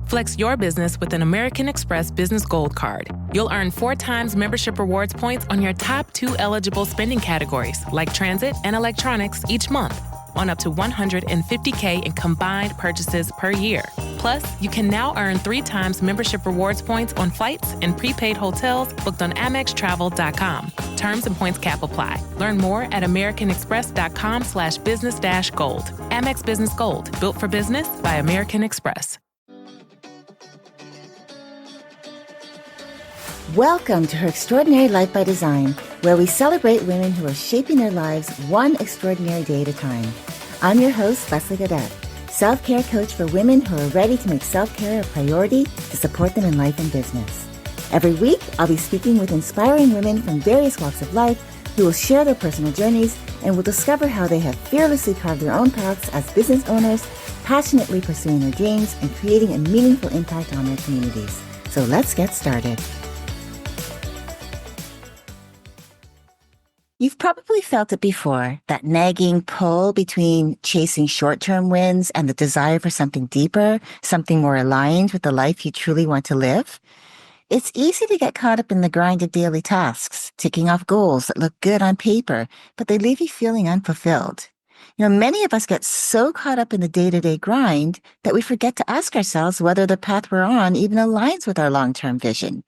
Flex your business with an American Express Business Gold Card. You'll earn 4 times membership rewards points on your top 2 eligible spending categories, like transit and electronics, each month, on up to $150K in combined purchases per year. Plus, you can now earn 3 times membership rewards points on flights and prepaid hotels booked on AmexTravel.com. Terms and points cap apply. Learn more at americanexpress.com/business-gold. Amex Business Gold, built for business by American Express. Welcome to Her Extraordinary Life by Design, where we celebrate women who are shaping their lives one extraordinary day at a time. I'm your host, Leslie Gaudet, self-care coach for women who are ready to make self-care a priority to support them in life and business. Every week, I'll be speaking with inspiring women from various walks of life who will share their personal journeys and will discover how they have fearlessly carved their own paths as business owners, passionately pursuing their dreams and creating a meaningful impact on their communities. So let's get started. You've probably felt it before, that nagging pull between chasing short-term wins and the desire for something deeper, something more aligned with the life you truly want to live. It's easy to get caught up in the grind of daily tasks, ticking off goals that look good on paper, but they leave you feeling unfulfilled. Many of us get so caught up in the day-to-day grind that we forget to ask ourselves whether the path we're on even aligns with our long-term vision.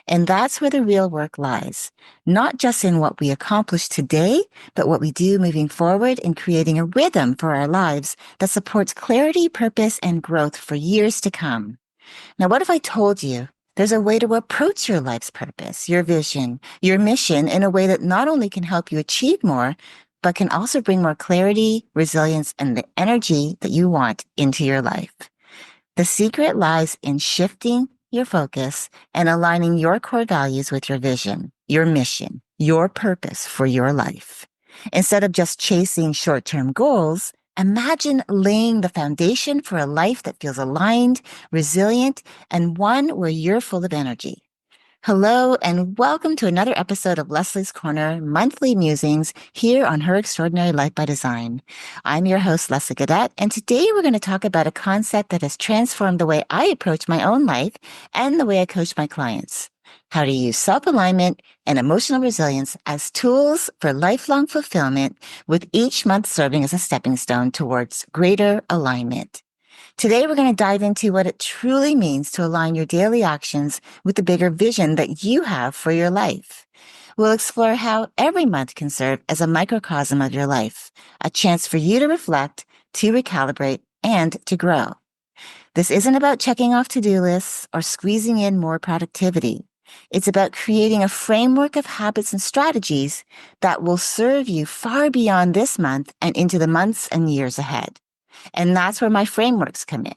And that's where the real work lies, not just in what we accomplish today, but what we do moving forward in creating a rhythm for our lives that supports clarity, purpose, and growth for years to come. Now, what if I told you there's a way to approach your life's purpose, your vision, your mission in a way that not only can help you achieve more, but can also bring more clarity, resilience, and the energy that you want into your life? The secret lies in shifting your focus and aligning your core values with your vision, your mission, your purpose for your life. Instead of just chasing short-term goals, imagine laying the foundation for a life that feels aligned, resilient, and one where you're full of energy. Hello, and welcome to another episode of Leslie's Corner Monthly Musings here on Her Extraordinary Life by Design. I'm your host, Leslie Gaudet, and today we're going to talk about a concept that has transformed the way I approach my own life and the way I coach my clients: how to use self-alignment and emotional resilience as tools for lifelong fulfillment, with each month serving as a stepping stone towards greater alignment. Today, we're going to dive into what it truly means to align your daily actions with the bigger vision that you have for your life. We'll explore how every month can serve as a microcosm of your life, a chance for you to reflect, to recalibrate, and to grow. This isn't about checking off to-do lists or squeezing in more productivity. It's about creating a framework of habits and strategies that will serve you far beyond this month and into the months and years ahead. And that's where my frameworks come in.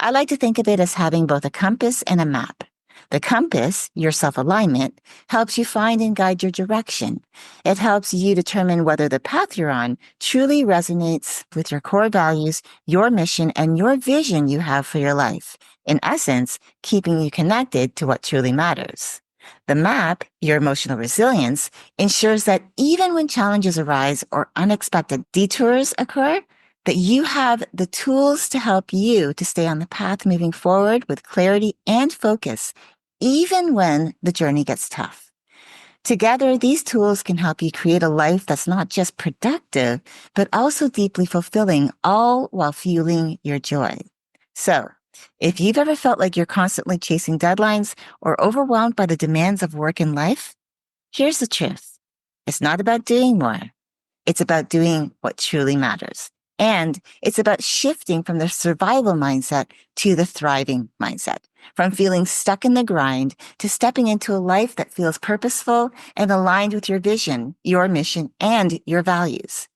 I like to think of it as having both a compass and a map. The compass, your self-alignment, helps you find and guide your direction. It helps you determine whether the path you're on truly resonates with your core values, your mission, and your vision you have for your life. In essence, keeping you connected to what truly matters. The map, your emotional resilience, ensures that even when challenges arise or unexpected detours occur, that you have the tools to help you to stay on the path moving forward with clarity and focus, even when the journey gets tough. Together, these tools can help you create a life that's not just productive, but also deeply fulfilling, all while fueling your joy. So, if you've ever felt like you're constantly chasing deadlines or overwhelmed by the demands of work and life, here's the truth. It's not about doing more. It's about doing what truly matters. And it's about shifting from the survival mindset to the thriving mindset, from feeling stuck in the grind to stepping into a life that feels purposeful and aligned with your vision, your mission, and your values.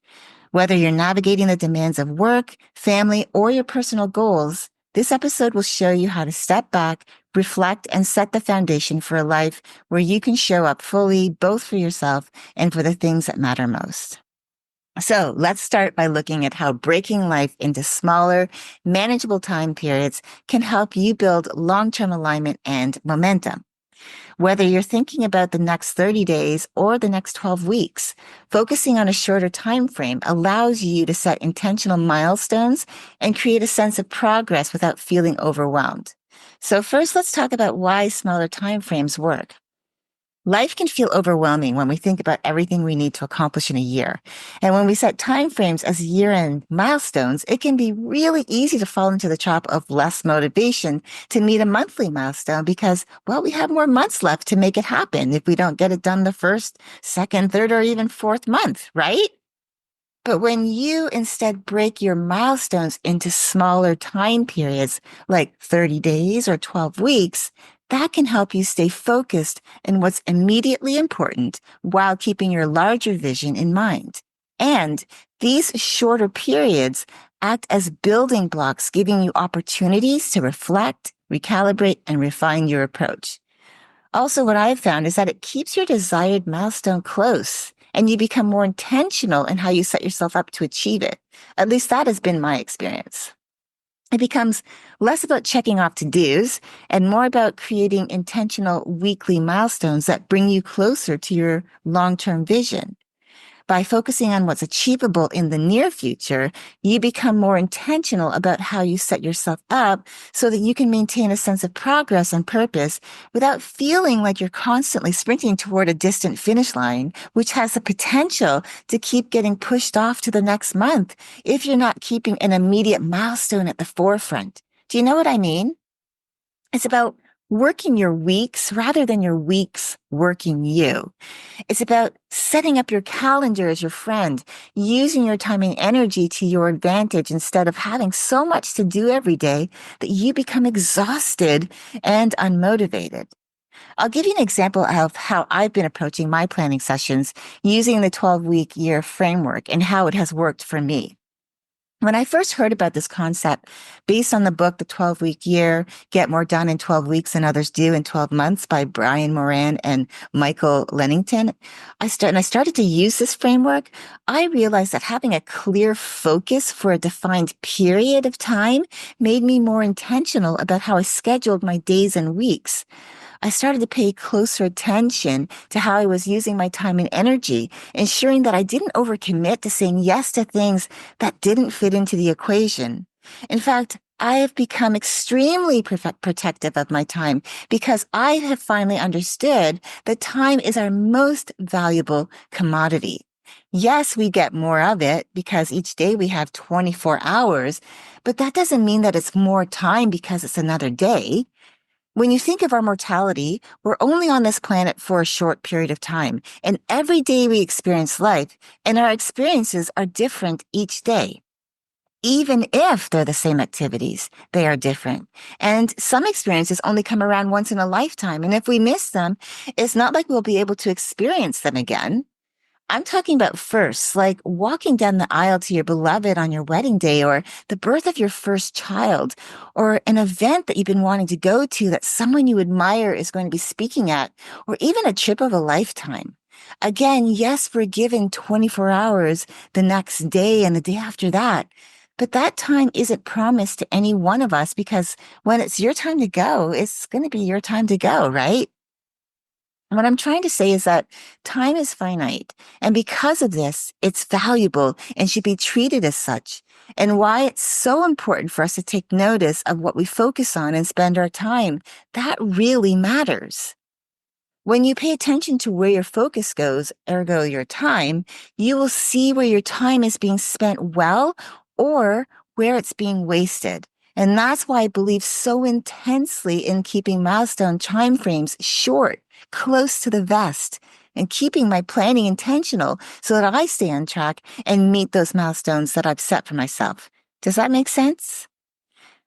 Whether you're navigating the demands of work, family, or your personal goals, this episode will show you how to step back, reflect, and set the foundation for a life where you can show up fully, both for yourself and for the things that matter most. So let's start by looking at how breaking life into smaller, manageable time periods can help you build long-term alignment and momentum. Whether you're thinking about the next 30 days or the next 12 weeks, focusing on a shorter time frame allows you to set intentional milestones and create a sense of progress without feeling overwhelmed. So first, let's talk about why smaller time frames work. Life can feel overwhelming when we think about everything we need to accomplish in a year. And when we set time frames as year-end milestones, it can be really easy to fall into the trap of less motivation to meet a monthly milestone because, well, we have more months left to make it happen if we don't get it done the first, second, third, or even fourth month, right? But when you instead break your milestones into smaller time periods, like 30 days or 12 weeks, that can help you stay focused in what's immediately important while keeping your larger vision in mind. And these shorter periods act as building blocks, giving you opportunities to reflect, recalibrate, and refine your approach. Also, what I've found is that it keeps your desired milestone close and you become more intentional in how you set yourself up to achieve it. At least that has been my experience. It becomes less about checking off to-dos and more about creating intentional weekly milestones that bring you closer to your long-term vision. By focusing on what's achievable in the near future, you become more intentional about how you set yourself up so that you can maintain a sense of progress and purpose without feeling like you're constantly sprinting toward a distant finish line, which has the potential to keep getting pushed off to the next month if you're not keeping an immediate milestone at the forefront. Do you know what I mean? It's about working your weeks rather than your weeks working you. It's about setting up your calendar as your friend, using your time and energy to your advantage instead of having so much to do every day that you become exhausted and unmotivated. I'll give you an example of how I've been approaching my planning sessions using the 12-week year framework and how it has worked for me. When I first heard about this concept, based on the book, The 12-Week Year, Get More Done in 12 Weeks Than Others Do in 12 Months by Brian Moran and Michael Lennington, I started to use this framework. I realized that having a clear focus for a defined period of time made me more intentional about how I scheduled my days and weeks. I started to pay closer attention to how I was using my time and energy, ensuring that I didn't overcommit to saying yes to things that didn't fit into the equation. In fact, I have become extremely protective of my time because I have finally understood that time is our most valuable commodity. Yes, we get more of it because each day we have 24 hours, but that doesn't mean that it's more time because it's another day. When you think of our mortality, we're only on this planet for a short period of time, and every day we experience life, and our experiences are different each day. Even if they're the same activities, they are different. And some experiences only come around once in a lifetime, and if we miss them, it's not like we'll be able to experience them again. I'm talking about firsts, like walking down the aisle to your beloved on your wedding day, or the birth of your first child, or an event that you've been wanting to go to that someone you admire is going to be speaking at, or even a trip of a lifetime. Again, yes, we're given 24 hours the next day and the day after that, but that time isn't promised to any one of us because when it's your time to go, it's going to be your time to go, right? What I'm trying to say is that time is finite, and because of this, it's valuable and should be treated as such, and why it's so important for us to take notice of what we focus on and spend our time. That really matters. When you pay attention to where your focus goes, ergo your time, you will see where your time is being spent well or where it's being wasted. And that's why I believe so intensely in keeping milestone timeframes short, close to the vest, and keeping my planning intentional so that I stay on track and meet those milestones that I've set for myself. Does that make sense?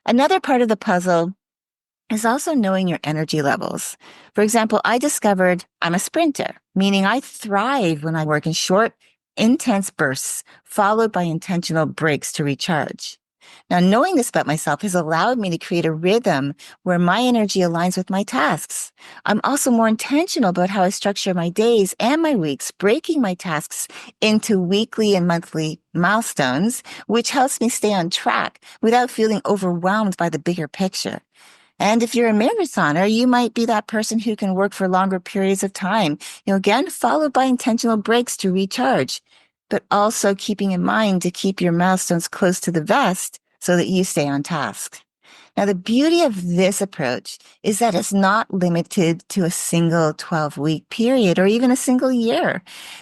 Another part of the puzzle is also knowing your energy levels. For example, I discovered I'm a sprinter, meaning I thrive when I work in short, intense bursts, followed by intentional breaks to recharge. Now, knowing this about myself has allowed me to create a rhythm where my energy aligns with my tasks. I'm also more intentional about how I structure my days and my weeks, breaking my tasks into weekly and monthly milestones, which helps me stay on track without feeling overwhelmed by the bigger picture. And if you're a marathoner, you might be that person who can work for longer periods of time, again, followed by intentional breaks to recharge, but also keeping in mind to keep your milestones close to the vest so that you stay on task. Now, the beauty of this approach is that it's not limited to a single 12-week period or even a single year.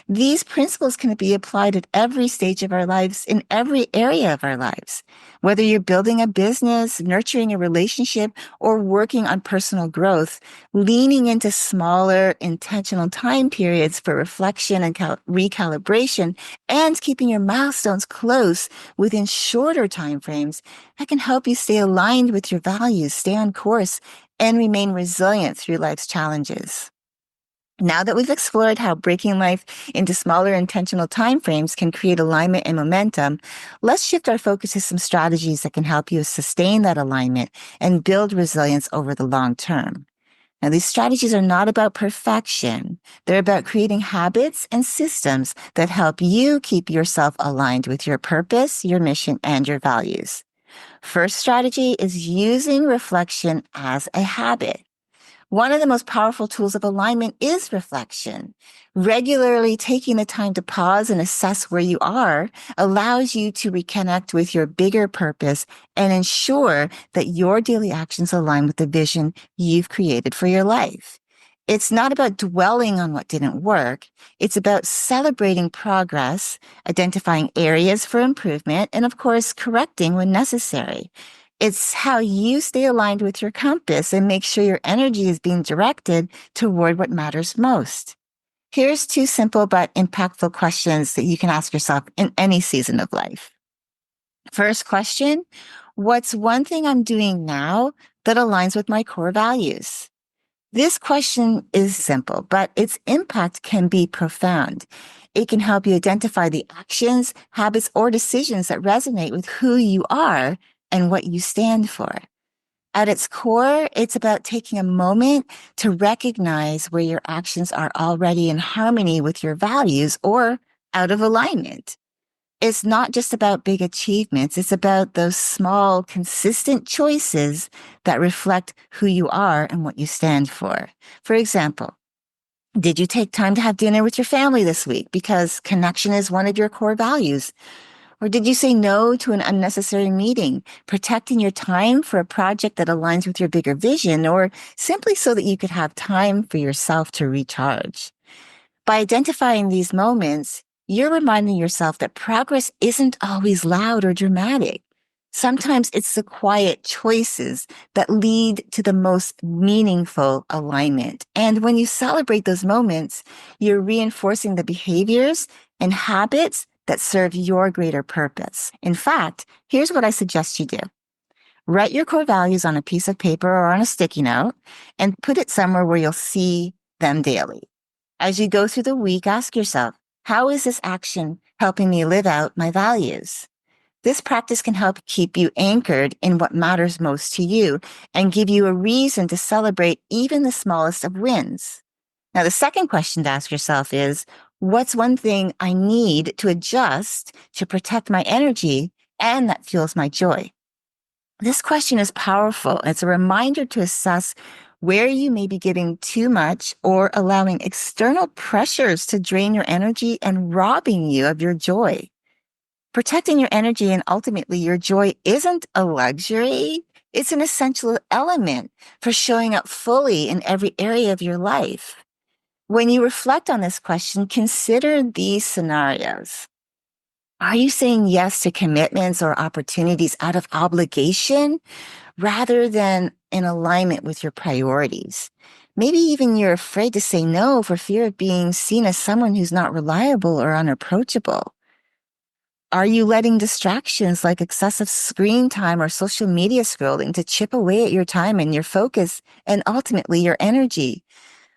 These principles can be applied at every stage of our lives in every area of our lives. Whether you're building a business, nurturing a relationship, or working on personal growth, leaning into smaller, intentional time periods for reflection and recalibration, and keeping your milestones close within shorter time frames, that can help you stay aligned with your values, stay on course, and remain resilient through life's challenges. Now that we've explored how breaking life into smaller intentional time frames can create alignment and momentum, let's shift our focus to some strategies that can help you sustain that alignment and build resilience over the long term. Now, these strategies are not about perfection. They're about creating habits and systems that help you keep yourself aligned with your purpose, your mission, and your values. First strategy is using reflection as a habit. One of the most powerful tools of alignment is reflection. Regularly taking the time to pause and assess where you are allows you to reconnect with your bigger purpose and ensure that your daily actions align with the vision you've created for your life. It's not about dwelling on what didn't work. It's about celebrating progress, identifying areas for improvement, and of course, correcting when necessary. It's how you stay aligned with your compass and make sure your energy is being directed toward what matters most. Here's two simple but impactful questions that you can ask yourself in any season of life. First question, what's one thing I'm doing now that aligns with my core values? This question is simple, but its impact can be profound. It can help you identify the actions, habits, or decisions that resonate with who you are and what you stand for. At its core, it's about taking a moment to recognize where your actions are already in harmony with your values or out of alignment. It's not just about big achievements. It's about those small, consistent choices that reflect who you are and what you stand for. For example, did you take time to have dinner with your family this week because connection is one of your core values? Or did you say no to an unnecessary meeting, protecting your time for a project that aligns with your bigger vision, or simply so that you could have time for yourself to recharge? By identifying these moments, you're reminding yourself that progress isn't always loud or dramatic. Sometimes it's the quiet choices that lead to the most meaningful alignment. And when you celebrate those moments, you're reinforcing the behaviors and habits that serve your greater purpose. In fact, here's what I suggest you do. Write your core values on a piece of paper or on a sticky note and put it somewhere where you'll see them daily. As you go through the week, ask yourself, how is this action helping me live out my values? This practice can help keep you anchored in what matters most to you and give you a reason to celebrate even the smallest of wins. Now, the second question to ask yourself is, what's one thing I need to adjust to protect my energy and that fuels my joy? This question is powerful. It's a reminder to assess where you may be giving too much or allowing external pressures to drain your energy and robbing you of your joy. Protecting your energy and ultimately your joy isn't a luxury. It's an essential element for showing up fully in every area of your life. When you reflect on this question, consider these scenarios. Are you saying yes to commitments or opportunities out of obligation rather than in alignment with your priorities? Maybe even you're afraid to say no for fear of being seen as someone who's not reliable or unapproachable. Are you letting distractions like excessive screen time or social media scrolling to chip away at your time and your focus and ultimately your energy?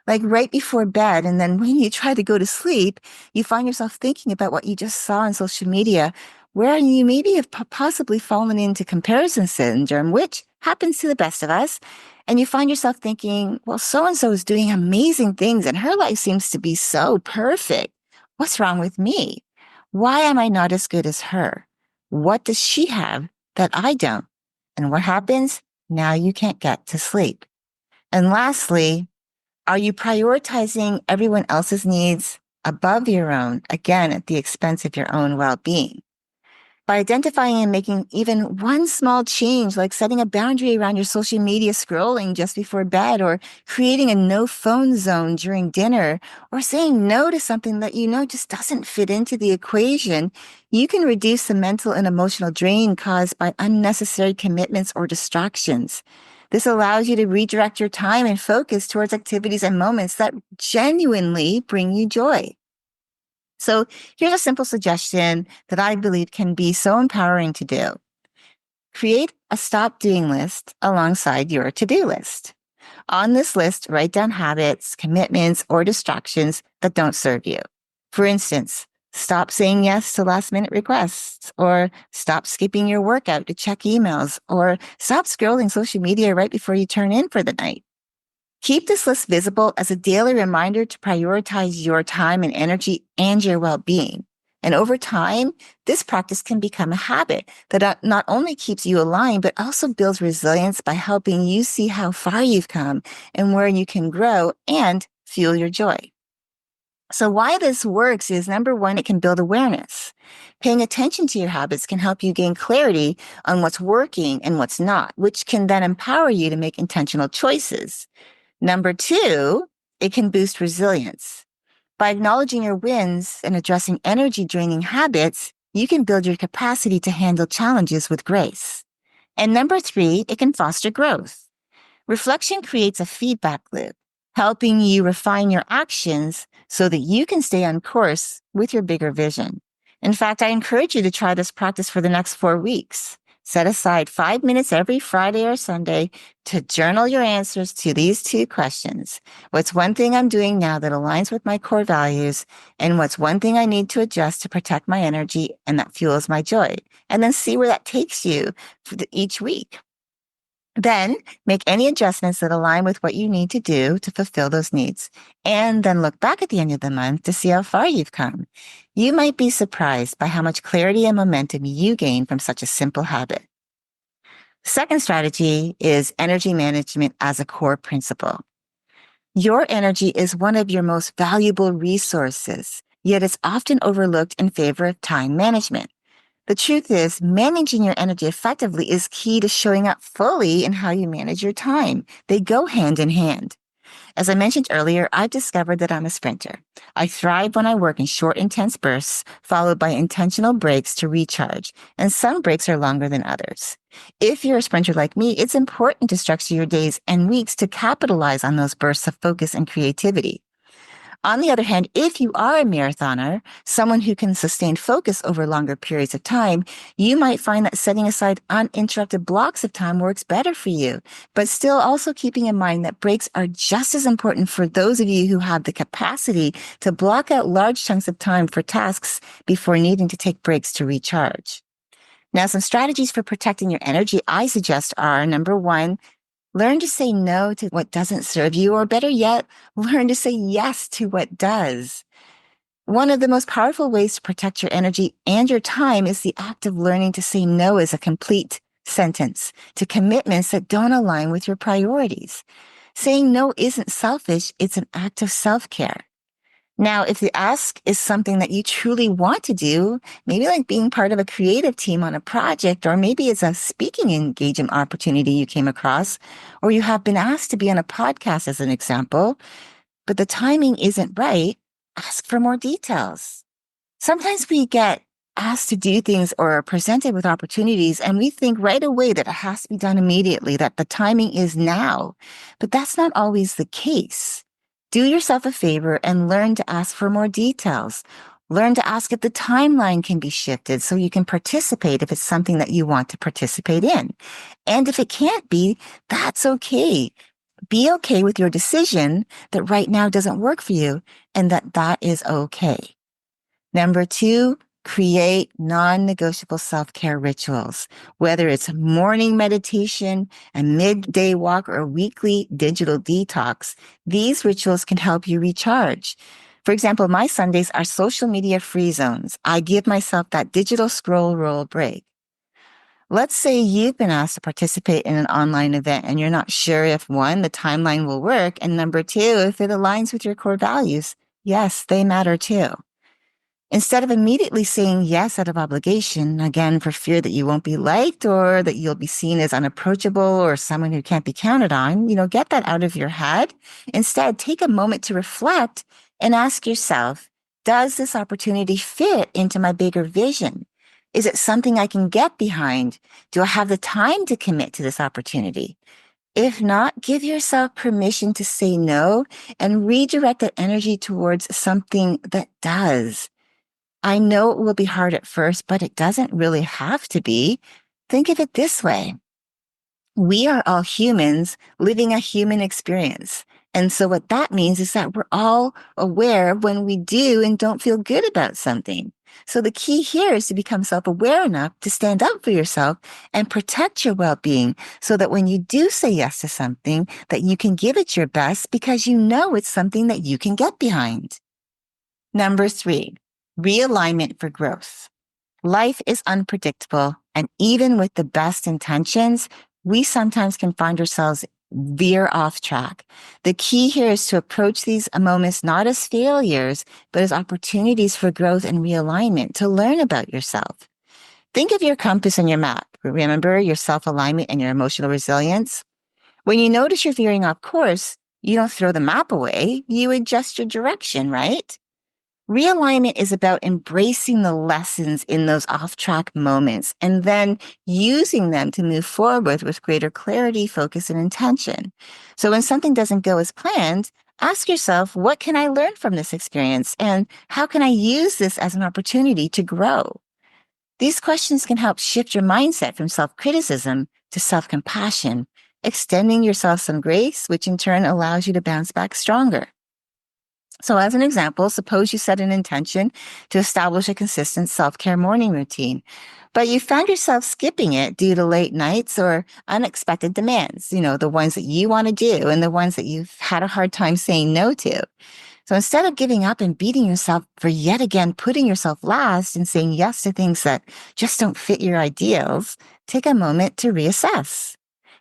Like right before bed, and then when you try to go to sleep, you find yourself thinking about what you just saw on social media, where you maybe have possibly fallen into comparison syndrome, which happens to the best of us. And you find yourself thinking, well, so-and-so is doing amazing things and her life seems to be so perfect. What's wrong with me? Why am I not as good as her? What does she have that I don't? And what happens? now you can't get to sleep. And lastly, are you prioritizing everyone else's needs above your own, again, at the expense of your own well-being? By identifying and making even one small change, like setting a boundary around your social media scrolling just before bed, or creating a no phone zone during dinner, or saying no to something that you know just doesn't fit into the equation, you can reduce the mental and emotional drain caused by unnecessary commitments or distractions. This allows you to redirect your time and focus towards activities and moments that genuinely bring you joy. So here's a simple suggestion that I believe can be so empowering to do. Create a stop doing list alongside your to-do list. On this list, write down habits, commitments, or distractions that don't serve you. For instance, stop saying yes to last-minute requests, or stop skipping your workout to check emails, or stop scrolling social media right before you turn in for the night. Keep this list visible as a daily reminder to prioritize your time and energy and your well-being. And over time, this practice can become a habit that not only keeps you aligned, but also builds resilience by helping you see how far you've come and where you can grow and fuel your joy. So why this works is, number one, it can build awareness. Paying attention to your habits can help you gain clarity on what's working and what's not, which can then empower you to make intentional choices. Number two, it can boost resilience. By acknowledging your wins and addressing energy draining habits, you can build your capacity to handle challenges with grace. And number three, it can foster growth. Reflection creates a feedback loop, helping you refine your actions so that you can stay on course with your bigger vision. In fact, I encourage you to try this practice for the next 4 weeks. Set aside 5 minutes every Friday or Sunday to journal your answers to these 2 questions. What's one thing I'm doing now that aligns with my core values? And what's one thing I need to adjust to protect my energy and that fuels my joy? And then see where that takes you for each week. Then make any adjustments that align with what you need to do to fulfill those needs. And then look back at the end of the month to see how far you've come. You might be surprised by how much clarity and momentum you gain from such a simple habit. Second strategy is energy management as a core principle. Your energy is one of your most valuable resources, yet it's often overlooked in favor of time management. The truth is, managing your energy effectively is key to showing up fully in how you manage your time. They go hand in hand. As I mentioned earlier, I've discovered that I'm a sprinter. I thrive when I work in short, intense bursts, followed by intentional breaks to recharge, and some breaks are longer than others. If you're a sprinter like me, it's important to structure your days and weeks to capitalize on those bursts of focus and creativity. On the other hand, if you are a marathoner, someone who can sustain focus over longer periods of time, you might find that setting aside uninterrupted blocks of time works better for you, but still also keeping in mind that breaks are just as important for those of you who have the capacity to block out large chunks of time for tasks before needing to take breaks to recharge. Now, some strategies for protecting your energy I suggest are, number one, learn to say no to what doesn't serve you, or better yet, learn to say yes to what does. One of the most powerful ways to protect your energy and your time is the act of learning to say no as a complete sentence to commitments that don't align with your priorities. Saying no isn't selfish, it's an act of self-care. Now, if the ask is something that you truly want to do, maybe like being part of a creative team on a project, or maybe it's a speaking engagement opportunity you came across, or you have been asked to be on a podcast as an example, but the timing isn't right, ask for more details. Sometimes we get asked to do things or are presented with opportunities, and we think right away that it has to be done immediately, that the timing is now, but that's not always the case. Do yourself a favor and learn to ask for more details. Learn to ask if the timeline can be shifted so you can participate if it's something that you want to participate in. And if it can't be, that's okay. Be okay with your decision that right now doesn't work for you and that is okay. Number two, create non-negotiable self-care rituals, whether it's morning meditation, a midday walk, or a weekly digital detox. These rituals can help you recharge. For example, my Sundays are social media free zones. I give myself that digital scroll roll break. Let's say you've been asked to participate in an online event and you're not sure if one, the timeline will work, and number two, if it aligns with your core values. Yes, they matter too. Instead of immediately saying yes out of obligation, again, for fear that you won't be liked or that you'll be seen as unapproachable or someone who can't be counted on, get that out of your head. Instead, take a moment to reflect and ask yourself, does this opportunity fit into my bigger vision? Is it something I can get behind? Do I have the time to commit to this opportunity? If not, give yourself permission to say no and redirect that energy towards something that does. I know it will be hard at first, but it doesn't really have to be. Think of it this way. We are all humans living a human experience. And so what that means is that we're all aware of when we do and don't feel good about something. So the key here is to become self-aware enough to stand up for yourself and protect your well-being so that when you do say yes to something, that you can give it your best because you know it's something that you can get behind. Number 3, realignment for growth. Life is unpredictable, and even with the best intentions, we sometimes can find ourselves veer off track. The key here is to approach these moments not as failures, but as opportunities for growth and realignment to learn about yourself. Think of your compass and your map. Remember your self-alignment and your emotional resilience? When you notice you're veering off course, you don't throw the map away, you adjust your direction, right? Realignment is about embracing the lessons in those off-track moments and then using them to move forward with greater clarity, focus, and intention. So when something doesn't go as planned, ask yourself, what can I learn from this experience? And how can I use this as an opportunity to grow? These questions can help shift your mindset from self-criticism to self-compassion, extending yourself some grace, which in turn allows you to bounce back stronger. So as an example, suppose you set an intention to establish a consistent self-care morning routine, but you found yourself skipping it due to late nights or unexpected demands, the ones that you want to do and the ones that you've had a hard time saying no to. So instead of giving up and beating yourself for yet again putting yourself last and saying yes to things that just don't fit your ideals, take a moment to reassess.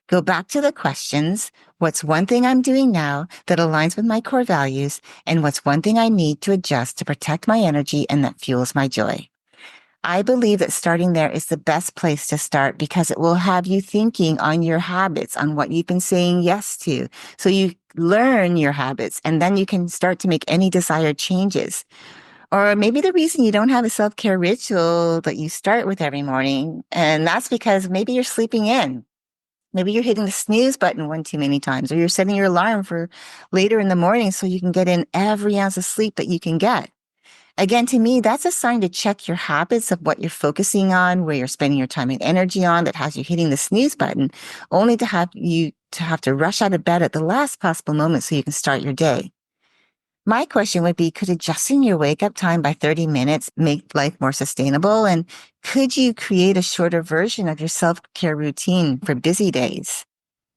Go back to the questions. What's one thing I'm doing now that aligns with my core values? And what's one thing I need to adjust to protect my energy and that fuels my joy? I believe that starting there is the best place to start because it will have you thinking on your habits, on what you've been saying yes to. So you learn your habits and then you can start to make any desired changes. Or maybe the reason you don't have a self-care ritual that you start with every morning, and that's because maybe you're sleeping in. Maybe you're hitting the snooze button one too many times, or you're setting your alarm for later in the morning so you can get in every ounce of sleep that you can get. Again, to me, that's a sign to check your habits of what you're focusing on, where you're spending your time and energy on that has you hitting the snooze button, only to have to rush out of bed at the last possible moment so you can start your day. My question would be, could adjusting your wake up time by 30 minutes make life more sustainable? And could you create a shorter version of your self-care routine for busy days?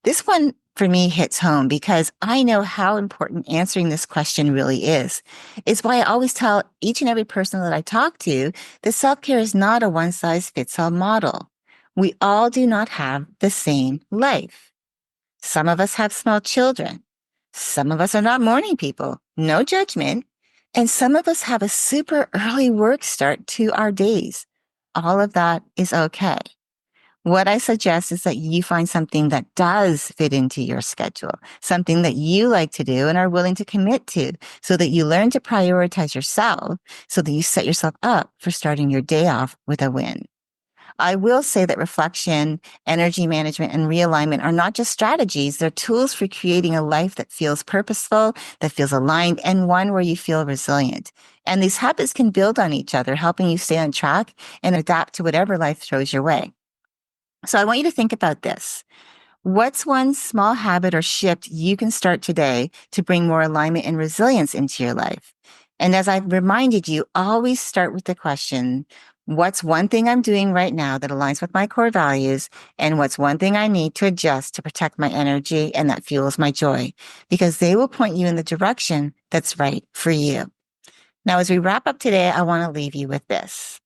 This one for me hits home because I know how important answering this question really is. It's why I always tell each and every person that I talk to that self-care is not a one-size-fits-all model. We all do not have the same life. Some of us have small children. Some of us are not morning people, no judgment. And some of us have a super early work start to our days. All of that is okay. What I suggest is that you find something that does fit into your schedule, something that you like to do and are willing to commit to so that you learn to prioritize yourself so that you set yourself up for starting your day off with a win. I will say that reflection, energy management, and realignment are not just strategies. They're tools for creating a life that feels purposeful, that feels aligned, and one where you feel resilient. And these habits can build on each other, helping you stay on track and adapt to whatever life throws your way. So I want you to think about this. What's one small habit or shift you can start today to bring more alignment and resilience into your life? And as I've reminded you, always start with the question, what's one thing I'm doing right now that aligns with my core values? And what's one thing I need to adjust to protect my energy and that fuels my joy? Because they will point you in the direction that's right for you. Now, as we wrap up today, I want to leave you with this.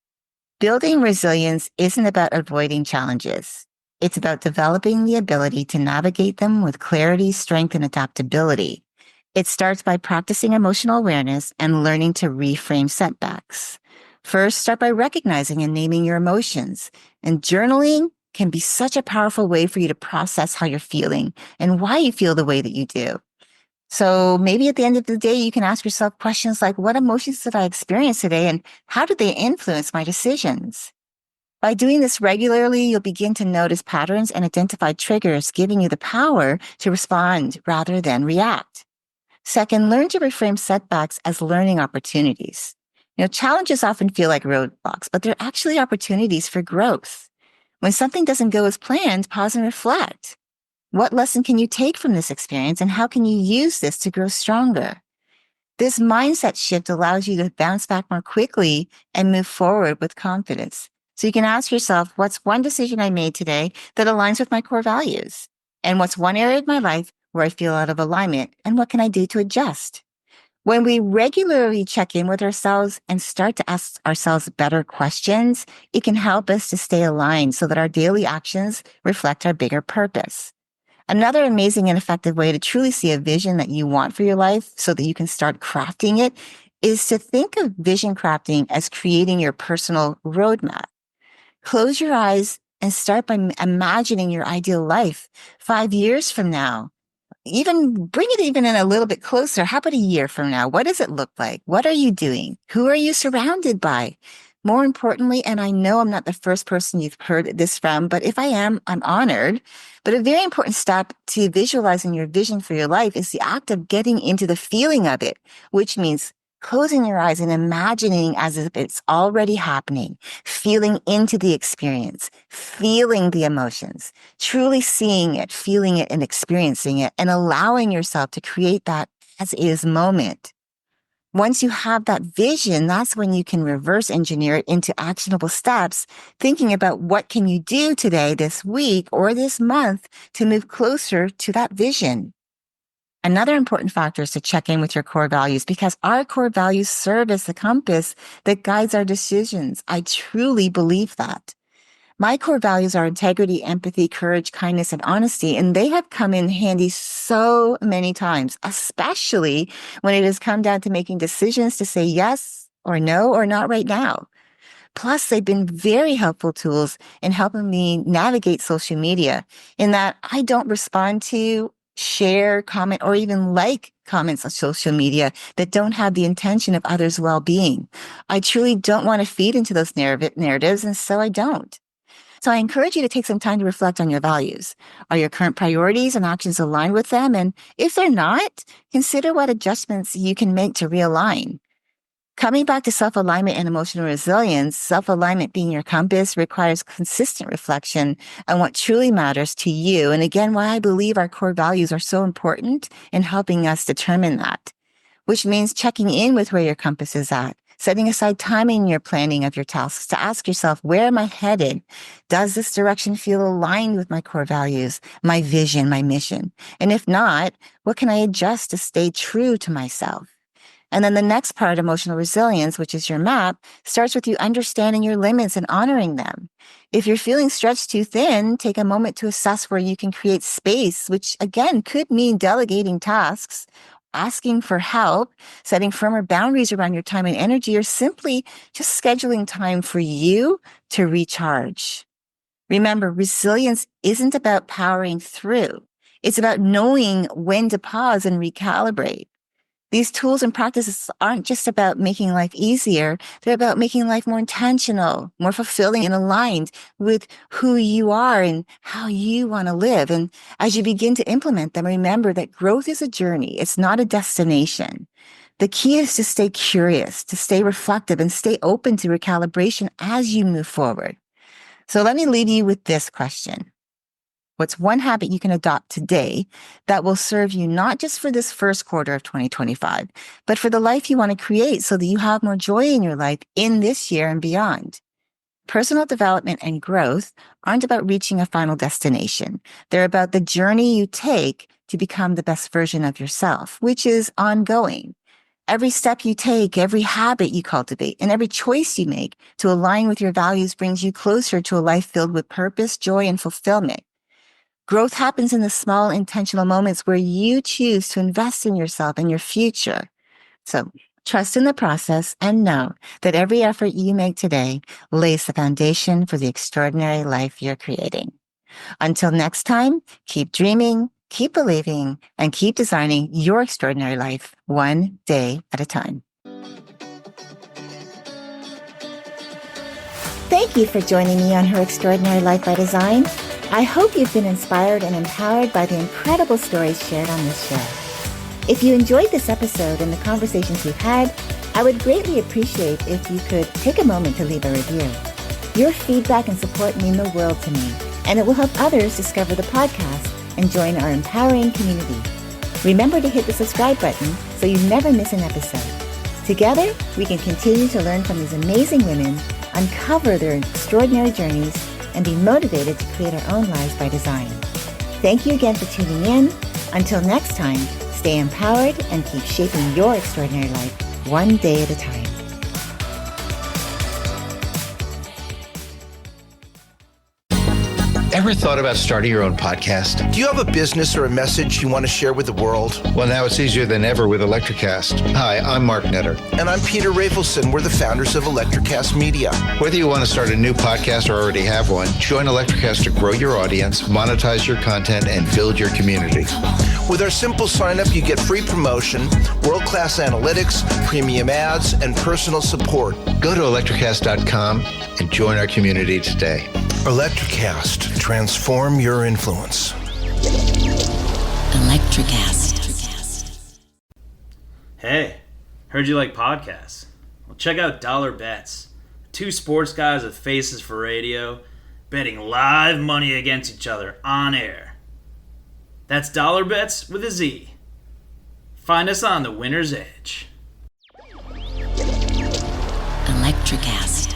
Building resilience isn't about avoiding challenges. It's about developing the ability to navigate them with clarity, strength, and adaptability. It starts by practicing emotional awareness and learning to reframe setbacks. First, start by recognizing and naming your emotions. And journaling can be such a powerful way for you to process how you're feeling and why you feel the way that you do. So maybe at the end of the day, you can ask yourself questions like, what emotions did I experience today and how did they influence my decisions? By doing this regularly, you'll begin to notice patterns and identify triggers, giving you the power to respond rather than react. Second, learn to reframe setbacks as learning opportunities. Challenges often feel like roadblocks, but they're actually opportunities for growth. When something doesn't go as planned, pause and reflect. What lesson can you take from this experience and how can you use this to grow stronger? This mindset shift allows you to bounce back more quickly and move forward with confidence. So you can ask yourself, what's one decision I made today that aligns with my core values? And what's one area of my life where I feel out of alignment? And what can I do to adjust? When we regularly check in with ourselves and start to ask ourselves better questions, it can help us to stay aligned so that our daily actions reflect our bigger purpose. Another amazing and effective way to truly see a vision that you want for your life so that you can start crafting it is to think of vision crafting as creating your personal roadmap. Close your eyes and start by imagining your ideal life 5 years from now. Even bring it even in a little bit closer. How about a year from now? What does it look like? What are you doing? Who are you surrounded by? More importantly, and I know I'm not the first person you've heard this from, but if I am, I'm honored. But a very important step to visualizing your vision for your life is the act of getting into the feeling of it, which means closing your eyes and imagining as if it's already happening, feeling into the experience, feeling the emotions, truly seeing it, feeling it, and experiencing it, and allowing yourself to create that as is moment. Once you have that vision, that's when you can reverse engineer it into actionable steps, thinking about what can you do today, this week, or this month to move closer to that vision. Another important factor is to check in with your core values because our core values serve as the compass that guides our decisions. I truly believe that. My core values are integrity, empathy, courage, kindness, and honesty, and they have come in handy so many times, especially when it has come down to making decisions to say yes or no or not right now. Plus, they've been very helpful tools in helping me navigate social media in that I don't respond to, share, comment, or even like comments on social media that don't have the intention of others' well-being. I truly don't want to feed into those narratives, and so I don't. So I encourage you to take some time to reflect on your values. Are your current priorities and actions aligned with them? And if they're not, consider what adjustments you can make to realign. Coming back to self-alignment and emotional resilience, self-alignment being your compass requires consistent reflection on what truly matters to you. And again, why I believe our core values are so important in helping us determine that, which means checking in with where your compass is at, setting aside time in your planning of your tasks to ask yourself, where am I headed? Does this direction feel aligned with my core values, my vision, my mission? And if not, what can I adjust to stay true to myself? And then the next part, emotional resilience, which is your map, starts with you understanding your limits and honoring them. If you're feeling stretched too thin, take a moment to assess where you can create space, which again could mean delegating tasks, asking for help, setting firmer boundaries around your time and energy, or simply just scheduling time for you to recharge. Remember, resilience isn't about powering through. It's about knowing when to pause and recalibrate. These tools and practices aren't just about making life easier. They're about making life more intentional, more fulfilling, and aligned with who you are and how you want to live. And as you begin to implement them, remember that growth is a journey. It's not a destination. The key is to stay curious, to stay reflective, and stay open to recalibration as you move forward. So let me leave you with this question. What's one habit you can adopt today that will serve you not just for this first quarter of 2025, but for the life you want to create so that you have more joy in your life in this year and beyond? Personal development and growth aren't about reaching a final destination. They're about the journey you take to become the best version of yourself, which is ongoing. Every step you take, every habit you cultivate, and every choice you make to align with your values brings you closer to a life filled with purpose, joy, and fulfillment. Growth happens in the small, intentional moments where you choose to invest in yourself and your future. So trust in the process and know that every effort you make today lays the foundation for the extraordinary life you're creating. Until next time, keep dreaming, keep believing, and keep designing your extraordinary life one day at a time. Thank you for joining me on Her Extraordinary Life by Design. I hope you've been inspired and empowered by the incredible stories shared on this show. If you enjoyed this episode and the conversations we've had, I would greatly appreciate if you could take a moment to leave a review. Your feedback and support mean the world to me, and it will help others discover the podcast and join our empowering community. Remember to hit the subscribe button so you never miss an episode. Together, we can continue to learn from these amazing women, uncover their extraordinary journeys, and be motivated to create our own lives by design. Thank you again for tuning in. Until next time, stay empowered and keep shaping your extraordinary life one day at a time. Ever thought about starting your own podcast? Do you have a business or a message you want to share with the world? Well, now it's easier than ever with Electricast. Hi, I'm Mark Netter. And I'm Peter Rafelson. We're the founders of Electricast Media. Whether you want to start a new podcast or already have one, join Electricast to grow your audience, monetize your content, and build your community. With our simple sign-up, you get free promotion, world-class analytics, premium ads, and personal support. Go to electricast.com and join our community today. Electricast. Transform your influence. Electricast. Hey, heard you like podcasts? Well, check out Dollar Bets. Two sports guys with faces for radio, betting live money against each other on air. That's Dollar Bets with a Z. Find us on the Winner's Edge. Electricast.